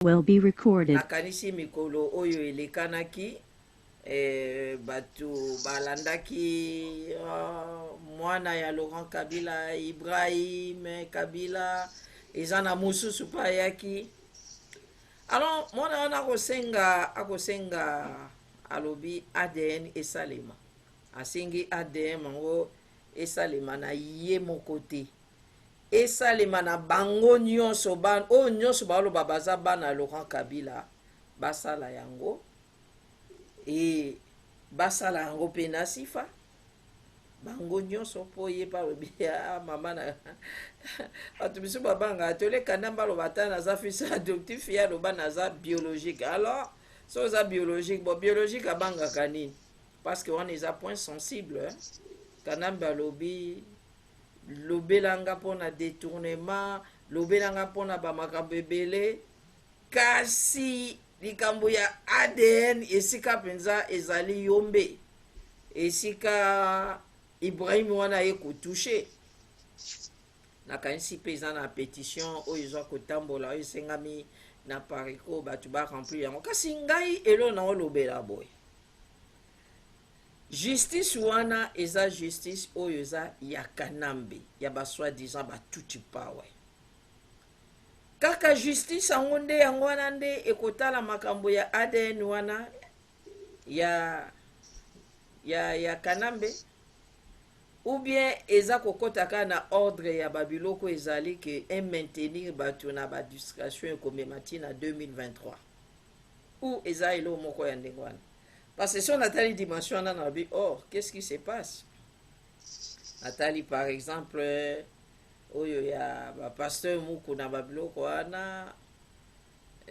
will be recorded. Nakanisi mikolo oyo elekanaki batu balandaki mwana ya Laurent Kabila, Ibrahim Kabila, eza na mususu pa ayaki. Alors mwana wana akosenga alobi ADN esalema, asengi ADN mango esalema na ye moko te, esalema na bango nyonso oyo nyonso baloba baza bana Laurent Kabila basala yango, e basala yango mpe na sifa bango nyonso mpo ye balobi mama na bato biso babanga toleka nde baloba ata naza fils adoptif ye aloba naza biologique. Alors so oza biologique, bon biologique abangaka nini? Parce que wana eza point sensible. Kanambe alobi lobelanga mpona détournement, lobelanga mpona bamakambo ebele, kasi likambo ya ADN esika mpenza ezali yombe, esika Ibrahim wana ye kotouche. Nakanisi mpe eza na pétition oyo ezwa kotambola oyo esengami na pariko bato baremplir yango. Kasi ngai elo na olobela boye, justice wana eza justice oyo eza ya Kanambe, ya basoi-disant batuti pawe. Kaka justice yango nde yango wana nde ekotala makambo ya ADN wana ya Kanambe, ou bien eza kokotaka na ordre ya babiloko ezali ke maintenir bato na badiscrétion ekomemati na 2023, ou eza elo moko ya ndenge wana. Parce que si on atteint une dimension, on a dit, oh, qu'est-ce qui se passe? Nathalie, par exemple, il y a un pasteur Moukou na Babiloko,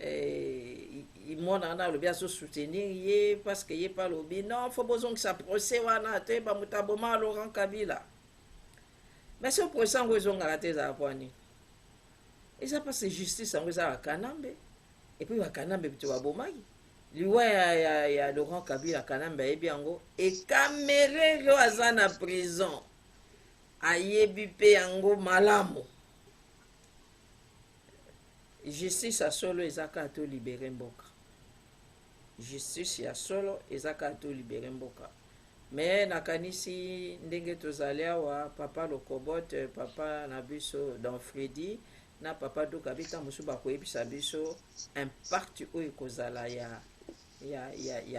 il m'a le bien soutenir, parce qu'il n'y a pas le bien. Non, il faut besoin que ça procès, il faut que Laurent Kabila. Mais si on procès, on va rater ça. Et ça passe justice, on va Kanambe. Et puis, Kanambe, tu vas bomber. Liwa ya Laurent Kabila Kanambe ayebi yango, ekamere yo aza na prison ayebi pe yango malamu. Justice ya solo ezaka ato libere mboka, justice ya solo ezaka ato libere mboka. Me nakanisi ndenge tozali awa, papa Lokobot, papa na biso dans Freddy na papa Dokabita mosu bakoyebisa biso impact oyo kozala ya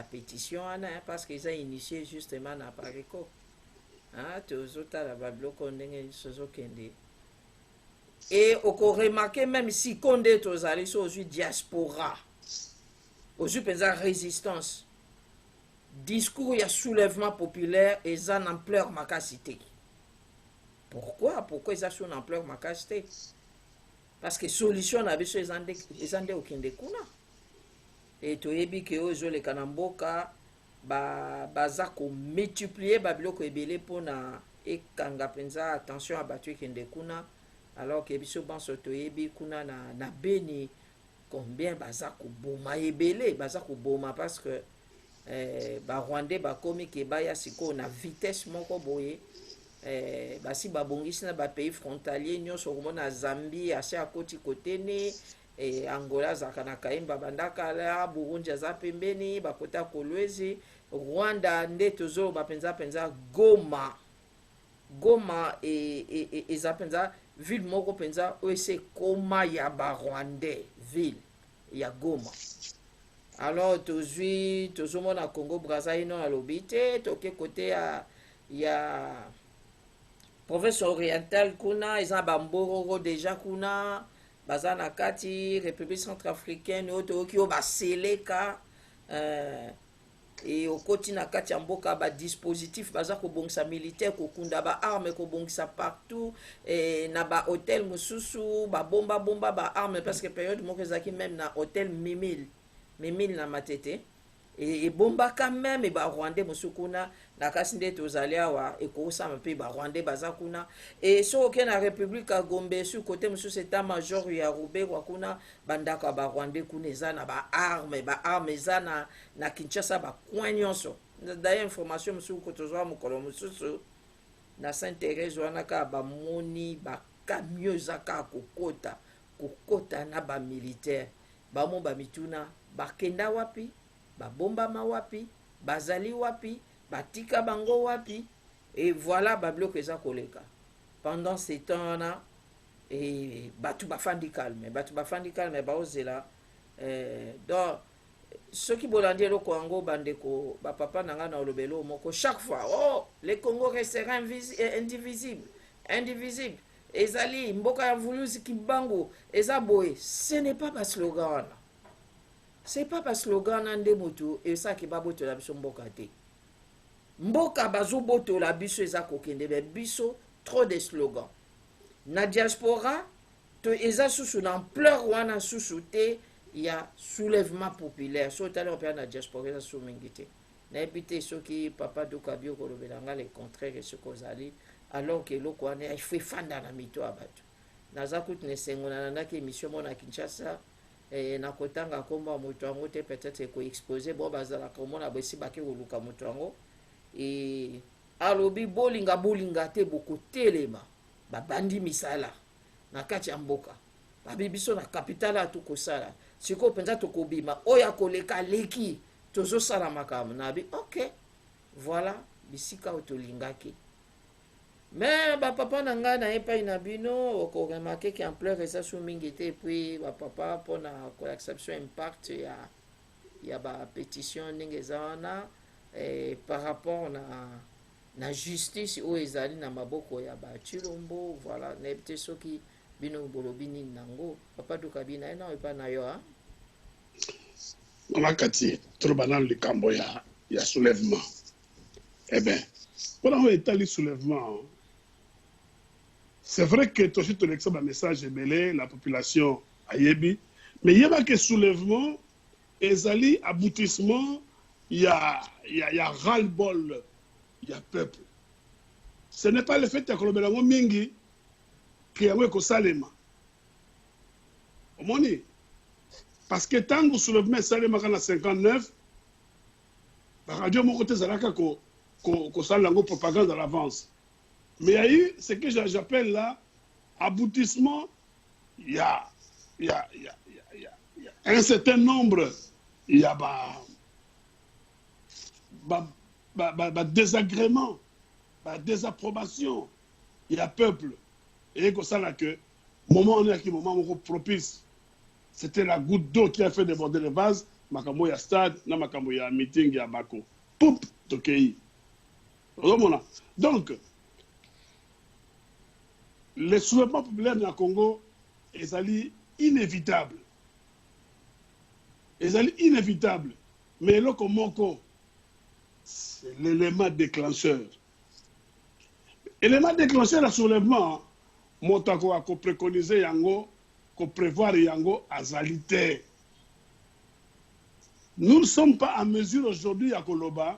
pétition wana, parce qu'ils ont initié justement na pariko tozotala babiloko ndenge sozokende. Et oko remarqué même si konde tozali so ozwi diaspora, ozwi penza résistance, discours ya soulèvement populaire eza na ampleur makasi te. Pourquoi eza so na ampleur makasi te? Parce que solution na biso eza nde okende kuna. Et toyebi ke oyo le kanamboka baza ko multiplier babiloko ebele pona ekanga penza attention abattu kende kuna, alors que biso banso toyebi kuna na Beni combien baza ko boma ebele, baza ko boma parce que ba Rwandais bakomi ke baya siko na vitesse moko boye, basi babongisi na ba pays frontalier nyonso komona Zambie ase akoti kotene, Angola zaka na Kaimba bandakala, Burundi aza pembeni bakota Kolwezi, Rwanda nde tozo bapenza Goma eza penza ville moko penza oese koma ya ba Rwandais, ville ya Goma. Alors tozomona Congo Brazzaville no alobi te, toke kote ya province orientale kuna eza bambororo deja kuna baza na kati République centrafricaine oyo oyo baseleka, et okoti na kati ya mboka ba dispositif baza kobongisa militaire kokunda ba arme kobongisa partout, na ba hôtel mususu ba bomba ba arme, parce que période moko ezaki même na hôtel Mimile na Matete, et bomba quand même et ba Rwandais musukuna na kasi nde tozali awa ekosama mpe ba Rwandais baza kuna. Et so oke na République ya Gombe su côté mususu état major ya Ruberwa kuna bandaka ba Rwandais kuna eza na ba arme eza na Kinshasa ba coin nyonso. D'ailleurs information mususu ko tozwa mukolo mususu na Sainte-Thérèse wana ka ba moni ba camion zaka kokota na ba militaire bamo bamituna bakenda wapi, babombama wapi, bazali wapi, batika bango wapi, et voilà babiloko eza koleka. Pendant ces temps-là, et batu bafandi calme, baozela donc ceux qui bolandi eloko yango bandeko bapapa na nga na olobelo moko chaque fois, oh le Congo restera indivisible, ezali mboka ya vulusi kibango eza boye. Ce n'est pas ba slogan wana, c'est pas ba slogan wana nde moto esaki babotola biso mboka te. Mboka bazobotola biso eza kokende be biso trop de slogans. Na diaspora to eza susu na ampleur wana susu te ya soulèvement populaire. So tala on na diaspora eza susu mingi te. Na ebite soki papa Dokabio kolobela nga le contraire ce kozali, alors que eloko wana il faut fanda na mito ya bato. Naza kuti nesengona na émission mona Kinshasa na kotanga komba moto yango te, peut-être ko exposer bo bazala komona besi bake koluka moto yango et alobi bolinga te bokotelema babandi misala na kati ya mboka babi biso na kapitala tukosala siko penza tokobima oya koleka leki tozosala makambo na bi ok voilà bisika otolingaki. Mais bapapa na nga na epai na bino okoremake ki ampleur eza su mingi te, puis bapapa mpona koexception impact ya bapétition ndenge eza wana par rapport na justice oyo ezali na maboko ya bachilombo. Voilà nayebi te soki bino bolobi nini nango papa Dokabi na ye na epai na yo ha mama kati toloba na likambo ya soulèvement. Eh bien mpona oyo etali soulèvement, c'est vrai que toshi tolekisa bamessage ebele la population ayebi, mais yeba ke soulèvement ezali aboutissement ya ras-le-bol ya peuple. Ce n'est pas le fait ya kolobela ngo mingi ke yango ekosalema omoni, parce que tango soulèvement esalemaka na 59 baradio moko te ezalaka kosala yango propagande à l'avance. Mais il y a eu ce que j'appelle là aboutissement. Il y a un certain nombre, il y a désagrément, désapprobation. Il y a peuple. Et comme ça là que moment on est qui moment propice, c'était la goutte d'eau qui a fait déborder les vases. Makambo ya stade, na makambo ya meeting ya Bako. Poup, tokei. Donc le soulèvement populaire dans le Congo est inévitable. Inévitable. Mais le Komoko, c'est l'élément déclencheur. L'élément déclencheur du soulèvement, Motako a préconisé Yango, qu'on prévoir Yango azalité. Nous ne sommes pas en mesure aujourd'hui à Koloba,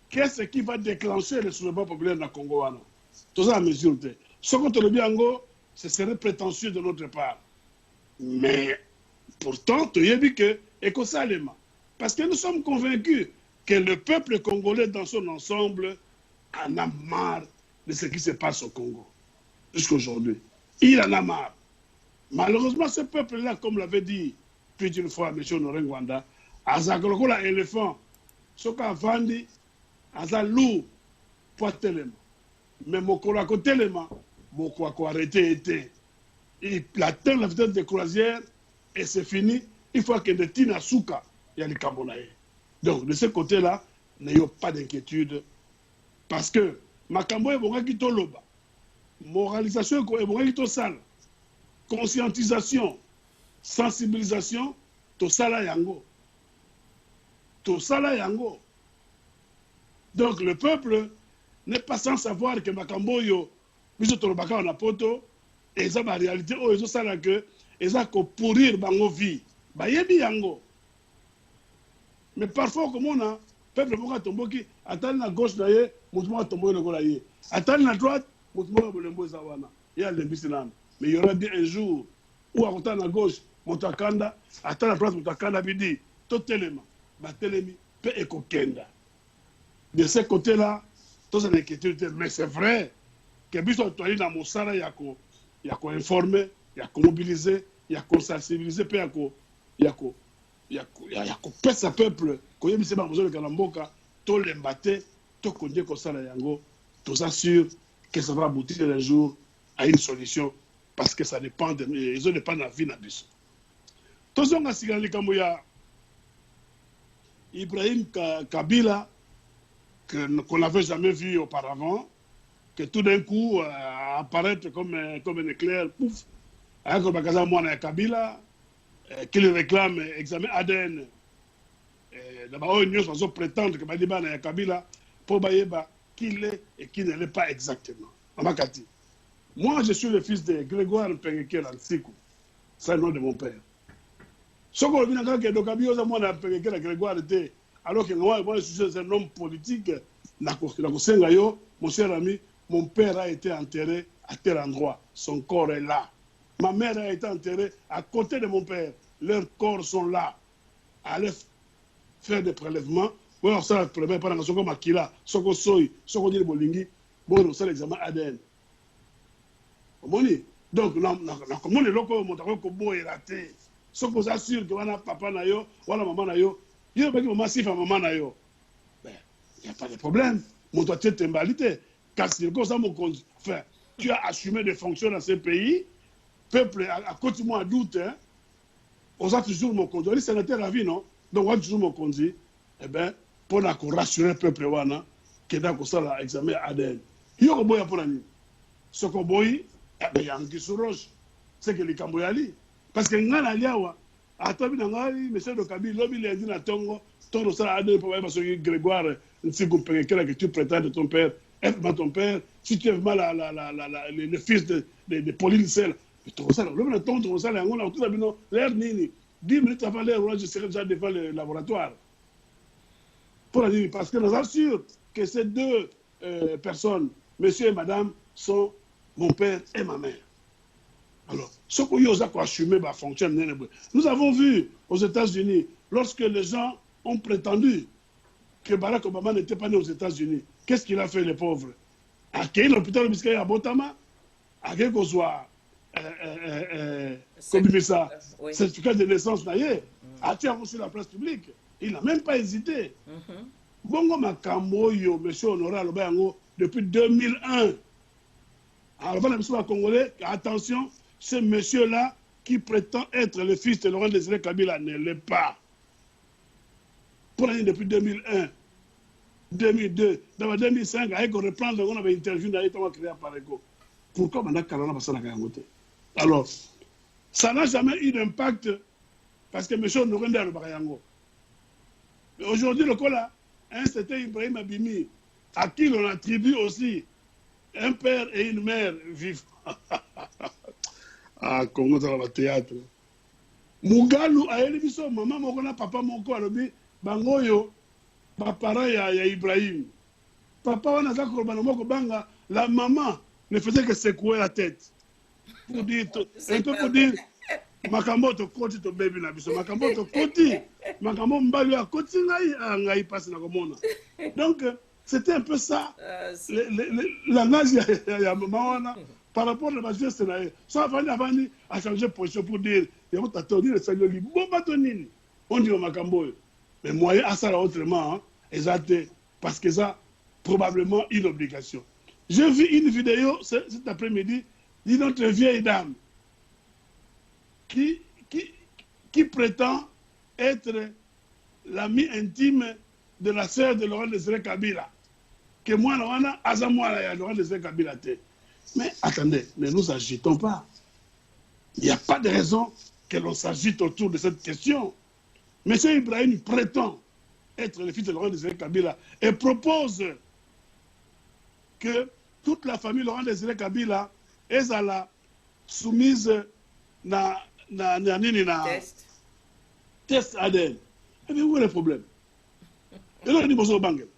qu'est-ce qui va déclencher le soulèvement populaire dans le Congo. Tout ça en mesure. Ce que le Biango, ce serait prétentieux de notre part. Mais pourtant, tu as dit que écosalema. Parce que nous sommes convaincus que le peuple congolais dans son ensemble en a marre de ce qui se passe au Congo. Jusqu'aujourd'hui. Il en a marre. Malheureusement, ce peuple-là, comme l'avait dit plus d'une fois M. Honoré Ngwanda, Azagolokola éléphant, ce qu'a vendu, Azalou, poitelema. Mais mon côté l'élément, mon quoi arrêté était. Il atteint la vitesse de croisière et c'est fini. Il faut que des Tina Souka, il y a les Camerounais. Donc, de ce côté-là, n'ayons pas d'inquiétude. Parce que, Makambo est bon qui toloba. Moralisation est bon qui sale. Conscientisation, sensibilisation, to sala yango. To sala yango. Donc, le peuple n'est pas sans savoir que Makambo yo, biso tolobaka na poto, et ça, la réalité, oh, ils ont ça là que, ils ont pourrir bango vie. Bah, yebi yango. Mais parfois, comme on a, peuple moka tomboki, attend la gauche d'ailleurs, mouvement tombo le golaye. Attend la droite, mouvement bolembo zawana. Il y a l'embissinam. Mais il y aura bien un jour où à côté la gauche, Montakanda, attend la droite, Montakanda bidi, tout élément, bah, télémi, peu ekokenda. De ce côté-là, tout ça l'inquiétude, mais c'est vrai que biso toali na mosala yako informer, yako mobiliser, yako sensibiliser, pe yako kopesa peuple koyebisa bango bazoleka na mboka tolemba te tokonde kosala yango toza sûr que ça va aboutir un jour à une solution parce que ça dépend de ils dépend de la vie na biso tozonga sika likambo ya Ibrahim Kabila qu'on n'avait jamais vu auparavant, que tout d'un coup apparaître comme un éclair, pouf, avec le Kabila, qu'il réclame examen ADN. D'abord, ils vont prétendre que Kabila, pour Bayeba, qu'il est et qu'il ne l'est pas exactement. Moi, je suis le fils de Grégoire Mpengeke Lansikou. C'est le nom de mon père. Ce qu'on vient de dire, c'est Grégoire était, alors que moi, je suis un homme politique, mon cher ami, mon père a été enterré à tel endroit. Son corps est là. Ma mère a été enterrée à côté de mon père. Leurs corps sont là. Allez faire des prélèvements. Oui, on sait le prélèvement pendant que Makila, Soko Soy, Soko Dili Bolingi, bon, on sait l'examen ADN. Donc, comment les locaux m'ont dit que bon est raté. Sauf qu'on s'assure que voilà papa na yo, voilà maman na yo, il y a pas de maman sif à maman na yo. Ben, il n'y a pas de problème. Mon doigt est emballité. Car c'est comme ça mon compte. Enfin, tu as assumé des fonctions dans ce pays. Peuple, à côté de moi, doute, hein. On a toujours mon compte. C'est la vie, non? Donc, on a toujours mon compte. Eh bien, pour rassurer le peuple, qui est dans l'examen ADN. Il y a un boy pour l'année. Ce qu'on boy, il y a un qui se roche. C'est que les Camboyali. Parce que ngana liawa atabi na ngai monsieur de Kabila lobi le dit na tongo tono sala ade pour parce que Grégoire Nsikou Mpengeke que tu prétends de ton père est ton père si tu es mal le fils de Pauline Sel to sala lobi na tongo sala ngona tout ça bino l'air nini 10 minutes avant l'heure je serai déjà devant le laboratoire pour dire parce que nous assurons que ces deux personnes monsieur et madame sont mon père et ma mère. Alors, ce qu'on a assumé fonctionne. Nous avons vu aux États-Unis, lorsque les gens ont prétendu que Barack Obama n'était pas né aux États-Unis, qu'est-ce qu'il a fait, les pauvres? À quel hôpital à Botama, à quel qu'on soit, comme il fait ça, certificat de naissance, a-t-il reçu la place publique? Il n'a même pas hésité. Bongo Makamboyo, monsieur Honoré Alobayango, depuis 2001. Alors, on va Congolais, attention, ce monsieur-là qui prétend être le fils de Laurent Désiré Kabila ne l'est pas. Pour l'année depuis 2001, 2002, dans 2005, avec on reprend, on avait interviewé dans l'état créé par Ego. Pourquoi on a carrément passé la Kayangote? Alors, ça n'a jamais eu d'impact parce que monsieur Honoré Ndé Alobayango. Mais aujourd'hui, le cas-là, c'était Ibrahim Abimi, à qui l'on attribue aussi un père et une mère vivants. Ah, Congo dans le théâtre. Mugalu a élevé son maman, mon papa, mon corps, bangoyo, parents ya Ibrahim. Papa, on a dit la maman ne faisait que secouer la tête. Pour dire, un peu pour dire, Makambo to koti to baby na biso, Makambo to koti, Makambo mbalu a koti ngai passe na komona. Donc, c'était un peu ça, la nage ya maman. Par rapport à la geste, ça a changé de position pour dire il y a le Seigneur dit bon batonine. On dit au Makambo. Mais moyen à ça autrement, exact, parce que ça, probablement une obligation. J'ai vu une vidéo cet après-midi d'une autre vieille dame qui prétend être l'amie intime de la sœur de Laurent Désiré Kabila. Que moi, Laurent Désiré Kabila. Mais attendez, ne nous agitons pas. Il n'y a pas de raison que l'on s'agite autour de cette question. M. Ibrahim prétend être le fils de Laurent Désiré Kabila et propose que toute la famille Laurent Désiré Kabila est à la soumise na test ADN. Et bien, où est le problème? Et là, on dit bozo bangel.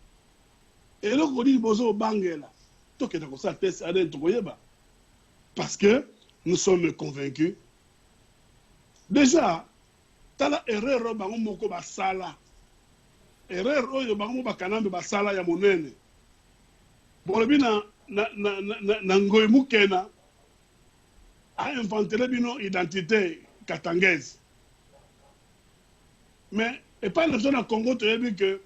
Et là, on dit bozo bangel. Parce que nous sommes convaincus. Déjà, tu la erreur moko basala. Erreur oyo bango bakanambe basala ya monene. Bolobi na ngoy mukena a inventé bino identité katangaise. Mais, et pas le zone Congo, tu as vu que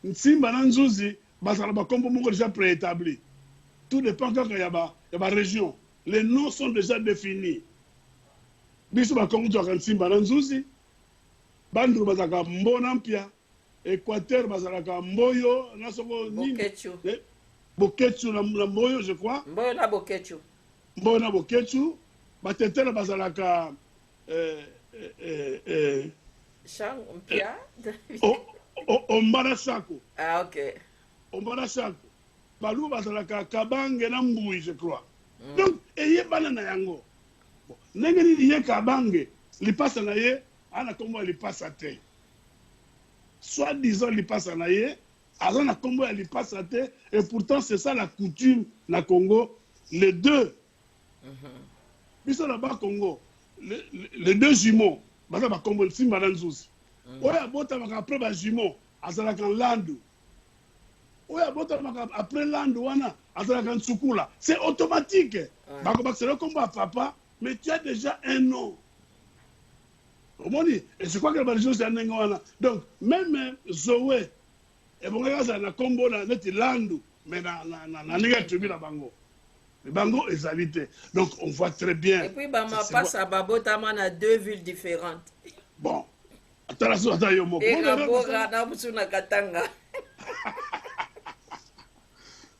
Nsimba Nanzouzi, Bazalaba Combo Mongo déjà préétabli. Tout dépend quand il y a ma région. Les noms sont déjà définis. Biso Bakongo, tu as Nsimba Nanzouzi, Bandou Bazaka Mbonampia, Équateur Bazalaka Mboyo, Boketchu. Boketchu na Mboyo, je crois. Mboyo na Boketchu. Mboyo na Boketchu. Batetela Bazalaka. Chang Mpia. Ombara Chako. Ah, ok. Ombara Chako. Balou Bazalaka Kabange na Mboui, je crois. Donc, ayez banana yango. Nengeni liye Kabange, li passe na ye, ana kombo li passe à te. Soit disant li passe na ye, ana kombo li passe à te, et pourtant c'est ça la coutume na Congo, les deux. Biso na ba Congo, les deux jumeaux, baza ba kombo Simba na Nzuzi. Oya bota maka après ba jumeaux, azalaka Landu. Oya bota maka après Landu wana, azalaka Nsukula. C'est automatique. Bako bak c'est le combat papa, mais tu as déjà un nom. Et je crois que la religion c'est un nom. Donc même Zoé, et bon regarde na combo na neti Landu, mais na nega tribu na bango. Le bango est habité. Donc on voit très bien. Et puis Bama passe à Babotama na deux villes différentes. Bon. Attends yo moko.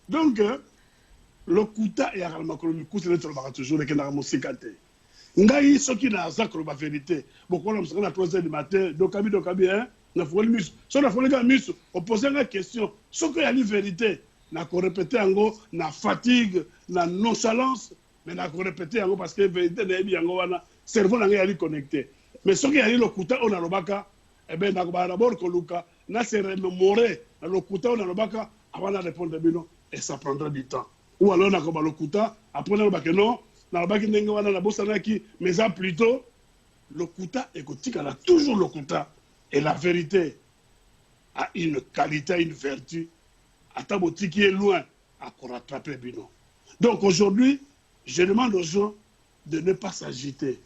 Donc le kuta et aramakolo mikuta le tolobaka toujours les kenaka mosikate. Ngai soki na zakolo ba vérité. Beaucoup na msaka na 3h du matin, dokabi hein, na foli miso. So na foli ka miso, on poser une question. Soki ya li vérité, na ko répéter yango na fatigue, na nonchalance, mais na ko répéter yango parce que vérité na yebi yango wana cerveau na ngai ali connecté. Mais soki ya li le kuta on alobaka, eh ben na ko ba d'abord ko luka, na se remémorer na le kuta on alobaka avant de répondre bino et ça prendra du temps. Ou alors na ko ba le kuta, après na ba que non, na ba ki ndenge wana na bosana ki, mais ça plutôt le kuta et kotika là toujours le kuta et la vérité a une qualité, une vertu. Ataboti qui est loin à rattraper bino. Donc aujourd'hui, je demande aux gens de ne pas s'agiter.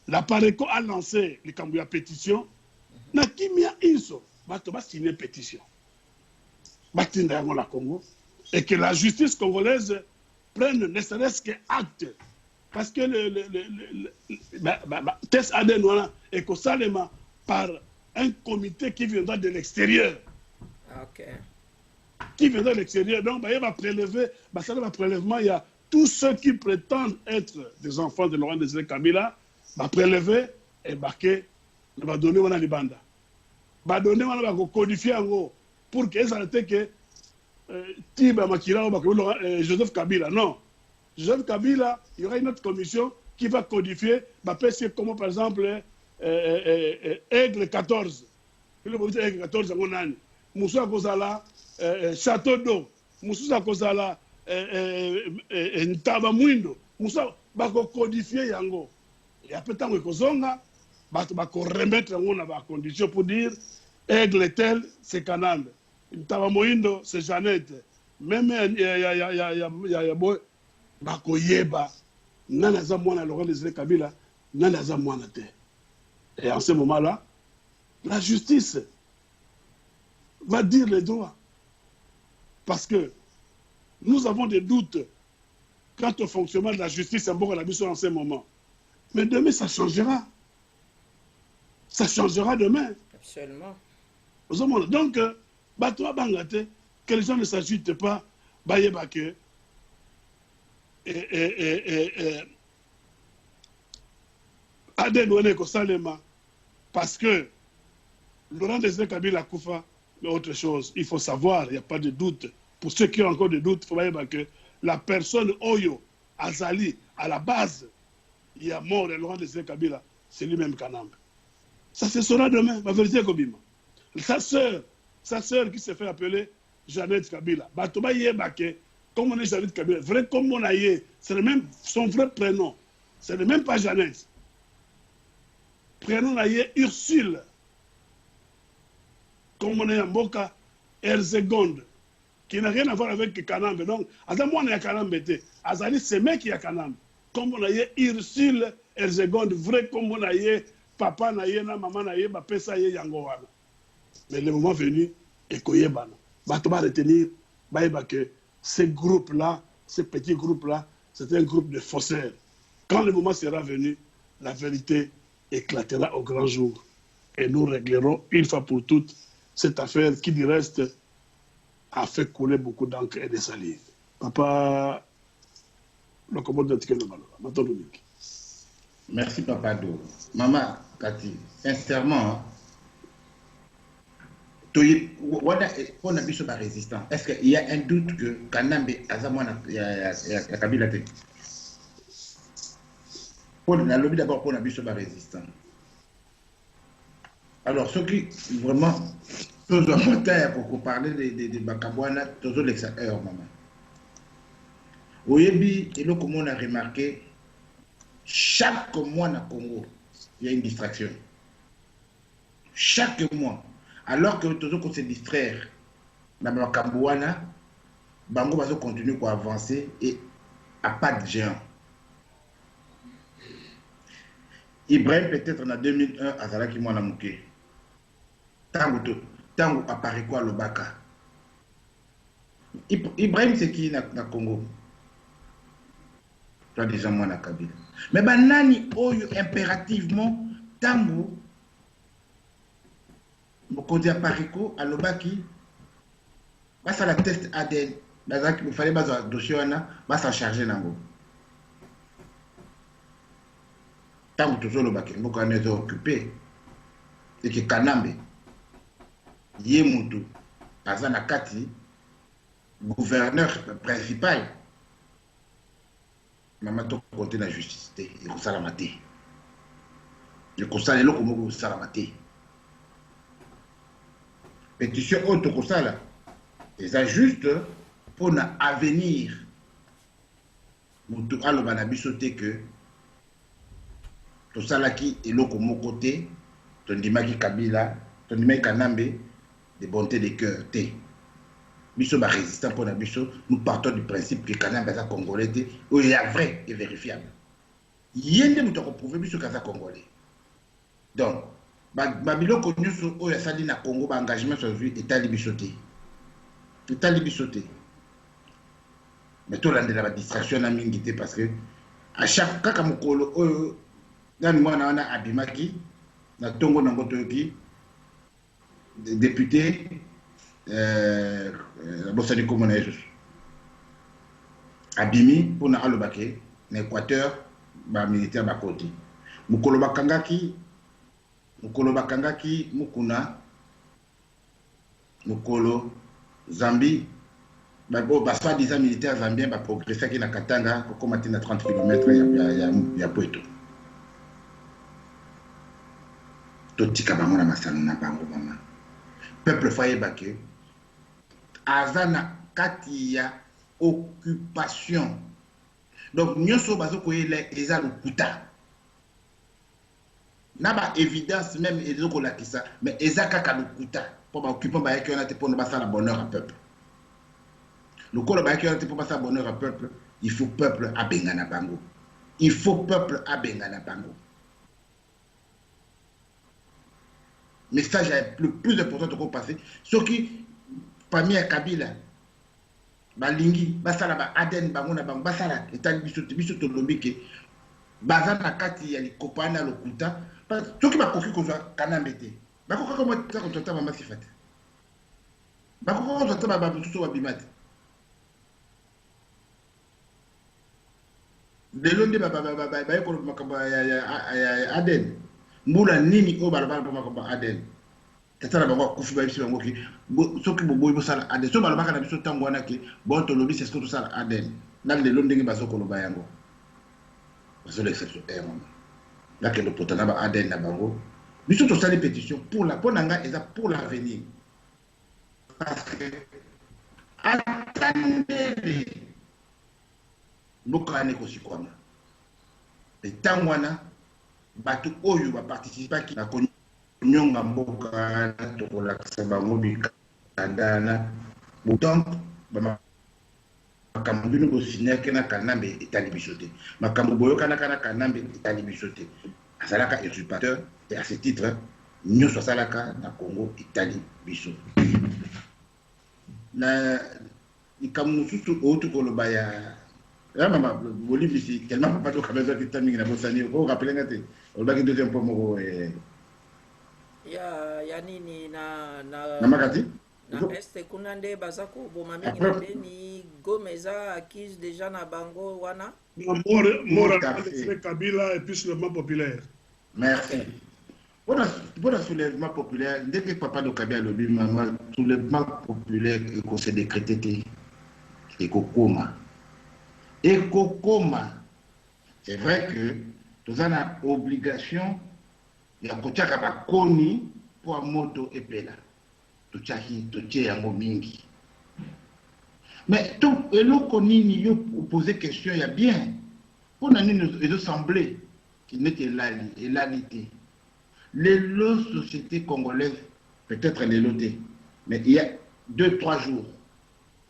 La Pareco a lancé les Cambouya pétition. Na kimia inso, bato ba signer pétition. Batinda yango la Congo et que la justice congolaise prenne ne serait-ce que acte. Parce que le test ADN est constalément par un comité qui viendra de l'extérieur. Ok. Qui viendra de l'extérieur. Donc, il va prélever, ça va prélèvement, il y a tous ceux qui prétendent être des enfants de Laurent Désiré Kabila, va prélever et va donner à Libanda. Va donner à codifier en gros pour que ça n'était que Tiba Makira ou Joseph Kabila. Non. Joseph Kabila, il y aura une autre commission qui va codifier, comme par exemple Aigle 14. Le mot Aigle 14, on a Moussa Kozala, Château d'eau, Moussa Kozala, Ntaba Mwindo, Moussa va codifier Yango. Et après, tant que Kozonga, va remettre Yango dans la condition pour dire Aigle tel, c'est Kanambe. Ntaba Mwindo, c'est Jeannette. Même il y a bakoyeba nana za mwana Laurent Désiré Kabila nana za mwana te. Et en ce moment-là, la justice va dire les droits. Parce que nous avons des doutes quant au fonctionnement de la justice en ce moment. Mais demain, ça changera. Ça changera demain. Absolument. Donc, que les gens ne s'agitent pas, bayebake. Parce que Laurent Désiré Kabila Koufa, mais autre chose, il faut savoir, il n'y a pas de doute. Pour ceux qui ont encore des doutes, il faut voir que la personne Oyo Azali, à la base, il y a mort de Laurent Désiré Kabila, c'est lui-même Kanambe. Ça se saura demain, la vérité Kobima. Sa sœur qui s'est fait appeler Jeannette Kabila, Batoba Yebake, comme on est Jeannette Kabila, vrai comme on a yé, c'est même son vrai prénom. Ce n'est même pas Jeannette. Prénom naïe Ursule. Comme on est en Boka, Herzegonde, qui n'a rien à voir avec Kanambe. Donc, attends, moi, on est à Kanambe. Azali, c'est mec qui est à Kanambe. Comme on a yé Ursule, Herzegonde, vrai comme on a yé papa naïe, maman naïe, papa ça yé Yangowana. Mais le moment venu, ekoyebana. Bato va retenir, que ces groupes-là, ces petits groupes-là, c'est un groupe de faussaires. Quand le moment sera venu, la vérité éclatera au grand jour. Et nous réglerons une fois pour toutes cette affaire qui, du reste, a fait couler beaucoup d'encre et de salive. Papa, le commode de Merci, Papa Do. Maman, Cathy, sincèrement, on a vu sur la résistance. Est-ce qu'il y a un doute que Kanambe Azamwana a Kabila te? On a lobby d'abord pour la vu sur la résistance. Alors, ceux qui vraiment, tous en montagne pour parler de Bakabwana, tous l'extérieur, maman. Au Yébi, et là, comme on a remarqué, chaque mois dans Congo, il y a une distraction. Chaque mois. Alors que tous on se distraire dans le Cambouana, Bango va continuer à avancer et à pas de géant. Ibrahim peut-être en 2001 à Zalaki Mwana Mouké. Tango apparaît quoi le Baka. Ibrahim c'est qui dans le Congo? Toi déjà moi na Kabila. Mais banani oyo impérativement Tango mokonzi apariko alobaki basa la test ADN bazaki il fallait baza dossier wana basa charger nango tango toujours lobaki mboka na zo occupé et que Kanambe ye mutu aza na kati gouverneur principal mama to côté la justice et ko sala maté le ko sala eloko moko sala maté pétition haute comme ça là, et ça juste pour l'avenir. Moutou alo banabisote que tout ça là qui est l'eau comme côté, ton dimaki Kabila, ton dimaki Kanambe, de bonté de cœur, té. Biso ba résistant pour nabiso, nous partons du principe que Kanambe est congolais, où il est vrai et vérifiable. Yende moutou prouver biso kaza congolais. Donc Babilo connu sur Oya Sali na Congo, engagement sur vie état libisoté. État libisoté. Mais tout le monde a la distraction à mingité parce que à chaque cas comme Kolo, dans le monde on a Abimaki, na Tongo Nangotoki, député, la Bossa du Commonais. Abimi pour na Alobake, na Équateur, militaire Bakoti. Mukolo Bakangaki. Mukolo Bakangaki, Mukuna, Mukolo, Zambie, soi-disant militaire zambien va progresser qui na Katanga, pour combattre à 30 km, il y a Poeto. Totika Bango na Masano na Bango Mama. Peuple foyer Baké, Azana Katia, occupation. Donc, nous sommes les Kuta. N'a pas évidence même et les qui ça mais ezaka kalukuta pour occuper ba yaki on a pour ne pas faire la bonheur à peuple le col ba yaki on a pour pas faire bonheur à peuple il faut peuple à bengana bango il faut peuple à bengana bango message le plus important qu'on passe ce qui parmi à Kabila balingi basala ba aden bango na bango basala etali biso to lobike bazana kati ya likopana lokuta ceux qui m'ont confié Kanambe te bako kako mota ko tota mama sifate bako ko tota baba tuso wa bimate de londe baba ko makamba ya Aden mbula nini o balabala pa makamba Aden tatara bango kufi ba biso bango ki soki boboy bo sala Aden so balabaka na biso tango wana ki bon to lobi c'est ce que tout sala Aden nal de londe ngi baso ko loba yango baso l'exception maman là que le potana ba Aden na bango biso to sala pétition pour la ponanga et pour l'avenir parce que attendez bokane ko sikwama et tangwana batu oyo ba participer ki na nyonga mboka to la bango bikandana donc ba makambo bino ko signer na Kanambe etali bisoté makambo boyo kana Kanambe etali bisoté asalaka usurpateur et à ce titre nyonso asalaka na Congo Italie biso na likambo mosusu oyo koloba ya mama bolivisi tellement papa to kabeza kitaming na bosani ko rappeler ngate olobaki deuxième fois moko ya nini na makati na este kuna nde baza koboma mingi na beni Gomeza accuse déjà na bango wana mort Kabila et puis soulèvement populaire. Merci. Pour le soulèvement populaire, dès que papa de Kabila le soulèvement populaire qu'on s'est décrété et Kokoma. Et Kokoma, c'est vrai que nous avons obligation de faire koni pour moto et pela. Tout ça qui est en mingi. Mais tout et l'eau koni n'y poser question il y a bien. Pour nous sembler qu'il n'était là l'ité. Les lots sociétés congolaises, peut-être les lotés, mais il y a 2-3 jours,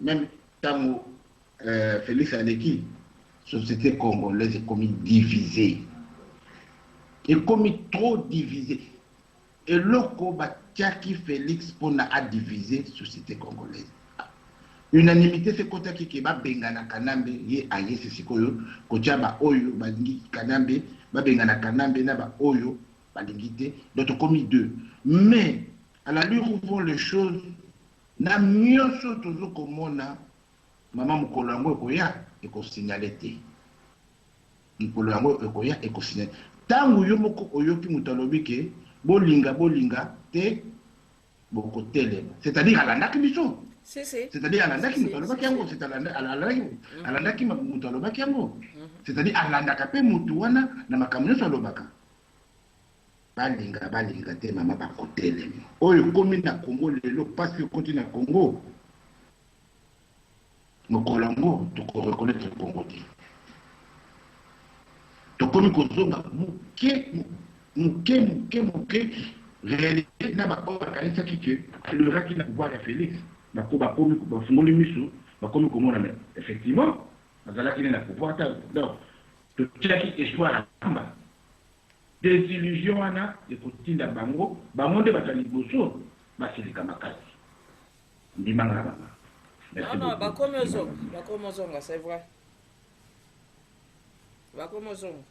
même tant Félix Aneki, société congolaise est comme divisée. Et comme trop divisée. Et l'oko Batiaki Félix pour a diviser société congolaise. Unanimité c'est côté qui va bengana kanambe ye aye c'est sikoyo kotia ba oyo ba lingi kanambe ba bengana kanambe na ba oyo ba lingité d'autres commis deux mais à la lueur où vont les choses na mioso toujours komona maman mukolango ekoya eko signalité mukolango ekoya eko signaler tangu yo moko oyoki mutalobi ke bolinga te boko telema c'est-à-dire alandaki biso. C'est-à-dire alandaki mutalobaki yango, alandaki mutalobaki yango. C'est-à-dire alandaka pe mutu wana na makambo nyonso alobaka. Balinga te mama bakotelema. Oyo komi na Congo lelo parce que continue na Congo. Mokolango to reconnaître Congo te. To komi kozonga muke réalité na ba ko kanisa kike le raki na pouvoir ya Félix. Effectivement, donc, des illusions, des poutines à Bango, Bamonde Bataliboso, Basilika Makati. Non, Bakomozonga, c'est vrai. Bakomozonga.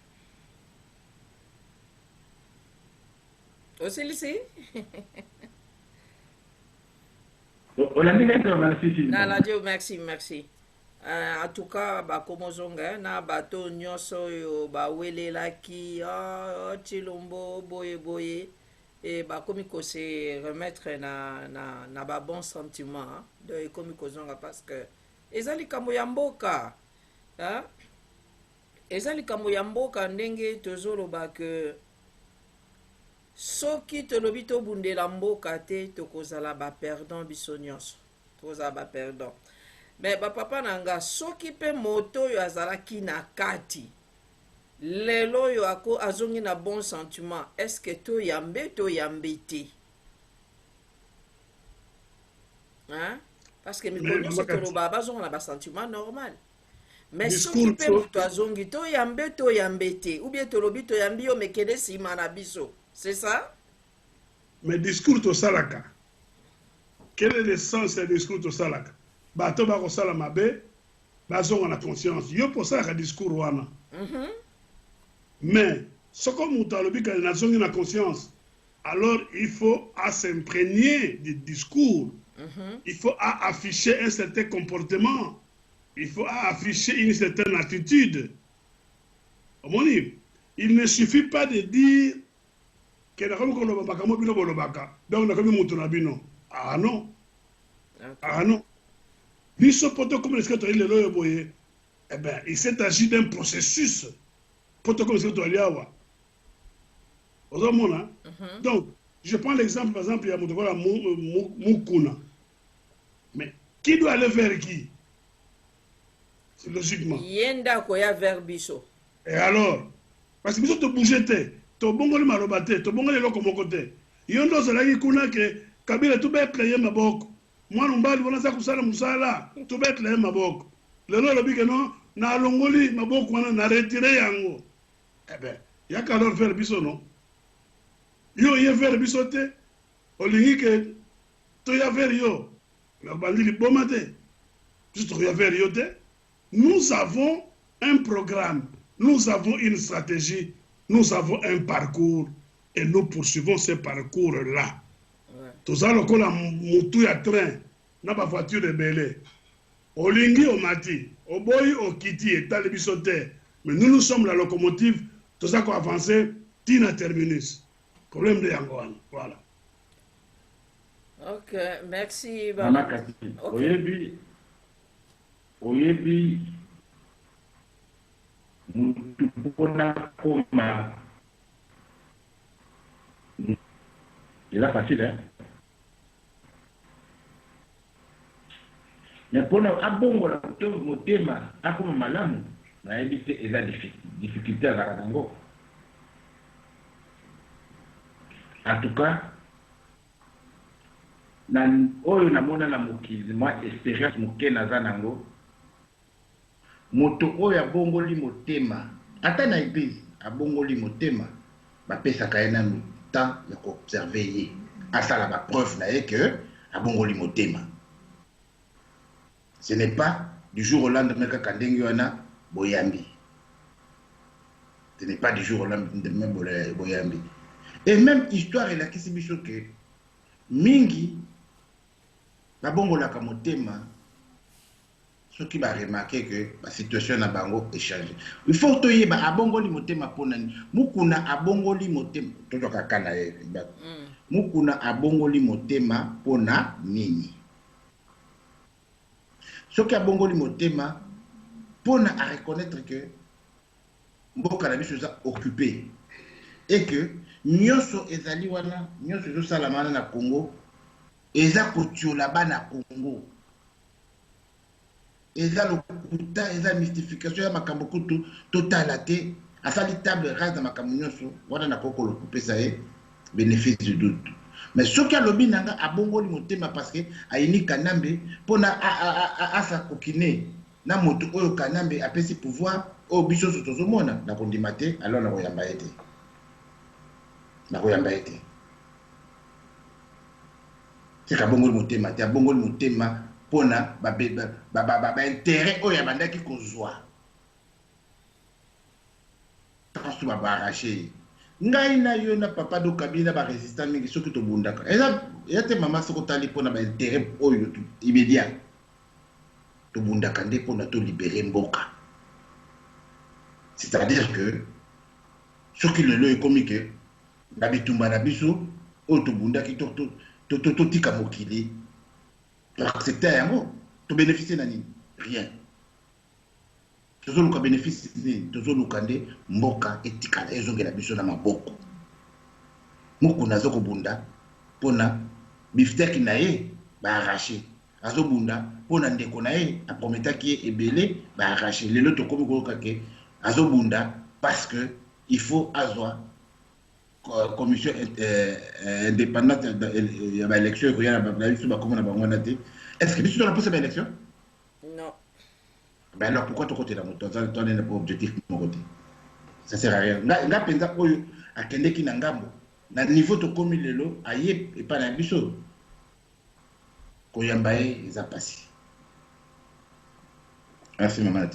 Aussi, ici? Merci. En tout cas, bakomozonga na bato nyonso yo bawelelaki Chilombo boye et bakomi ko se remettre na ba bon sentiment de komi kozonga parce que ezali kambo ya mboka ezali kambo ya mboka ndenge tozoloba que soki tolobi tobundela mboka te tokozala baperdant biso nyonso tozala baperdant me bapapa na nga soki mpe moto oyo azalaki na kati lelo oyo azongi na bon sentiment eske toyambe te parce que mikolo nyonso toloba bazonga na basentiment normal mais soki mpe moto azongi toyambe te ou bien tolobi toyambi yo mekede nsima na biso. C'est ça? Mais discours to salaka. Quel est le sens du discours to salaka? Bato ba ko sala mabe, bazonga na conscience. Yo pour ça ka discours wana. Mais ce comme mutalobi ka na zongi na conscience, alors il faut s'imprégner du discours. Il faut afficher un certain comportement. Il faut afficher une certaine attitude. Il ne suffit pas de dire donc ah non. Eh ben, il s'est agi d'un processus. Donc, je prends l'exemple, par exemple, il y a Moukouna. Mais qui doit aller vers qui? C'est logiquement. Yenda koya vers Biso. Et alors? Parce que Biso te bougeait. To bongo le malobate, to bongo le loko mokote. Yondo zalaki kuna ke Kabila to bet le maboko. Mwana mbali wana za kusala musala, to bet le maboko. Lelo lobi ke non na longoli maboko wana na retirer yango. Eh ben, yaka alors faire biso non. Yo ye vers biso te olingi ke toya vers yo na bandi liboma te juste toya vers yo te. Nous avons un programme, nous avons une stratégie, nous avons un parcours et nous poursuivons ce parcours-là. Tout ça, le moutou à train, n'a pas voiture de belé. Olingi au mati, au boy au kiti et tal bisoté. Mais nous sommes la locomotive, tout ça qu'on a avancé, tina terminus. Problème de Yangoan, voilà. Ok, merci. Oyebi, mutu pona koma. Il a facile, hein? Mais pour nous, abongo la motema, akoma malamu, na éviter les difficultés à la rango. En tout cas, oyo namona na mokili, moi expérience moke naza nango. Moto oyo abongoli motema, ata na église, abongoli motema, bapesaka ye nanu temps ya koobserve ye. Asala ba preuve na ye que abongoli motema. Ce n'est pas du jour au lendemain kaka ndenge wana boyambi. Ce n'est pas du jour au lendemain boyambi. Et même histoire il a kisi biso que mingi babongolaka motema soki ba remarquer que la situation na bango est changée. Il faut to yeba abongoli motema ponani. Mukuna abongoli motema toto kakana ye. Mukuna abongoli motema pona nini. Soki abongoli motema pona à reconnaître que mboka na biso za occupé et que nyonso ezali wana nyonso zo salamana na Congo eza kotiola bana Congo. Eza lokuta eza mystification ya makambo kutu totala te asali table rase na makambo nyonso wana na koko lokupe ça est bénéfice du doute. Mais ce qui a lobby nanga abongoli motema parce que aini kanambe pona asa kokine na moto oyo kanambe apesi pouvoir o biso sotozomona na kondimate alors na koyamba ete c'est kabongoli motema te abongoli motema pona ba intérêt oyo bandaki kozwa tansu ba arracher. Ngai na yo na papa do Kabila ba résistant mingi soki to bundaka. Eza te mama soko tali pona ba intérêt oyo immédiat. To bundaka nde pona to libérer mboka. C'est-à-dire que soki lelo ekomi ke na bitumba na biso oyo to bundaki to tika mokili. To accepter yango, to bénéficier na nini? Rien. Tozoluka bénéfice ni tozoluka nde mboka etikala ezongela biso na maboko. Mukuna zoko bunda pona bifteki na ye ba arracher. Azobunda pona ndeko na ye aprometaki ebele ba arracher. Lelo tokomi koyoka ke azobunda parce que il faut azwa commission indépendante ya ba élection ko yana ba biso ba komona bango na te. Est-ce que biso na posa ba élection? Non. Ben alors pourquoi tu côté la moto ça ton n'est pas objectif mon côté ça sert à rien nga penza oyo akende ki na ngambo na niveau to komi lelo aye et pas na biso ko yambaye za passer. Merci maman la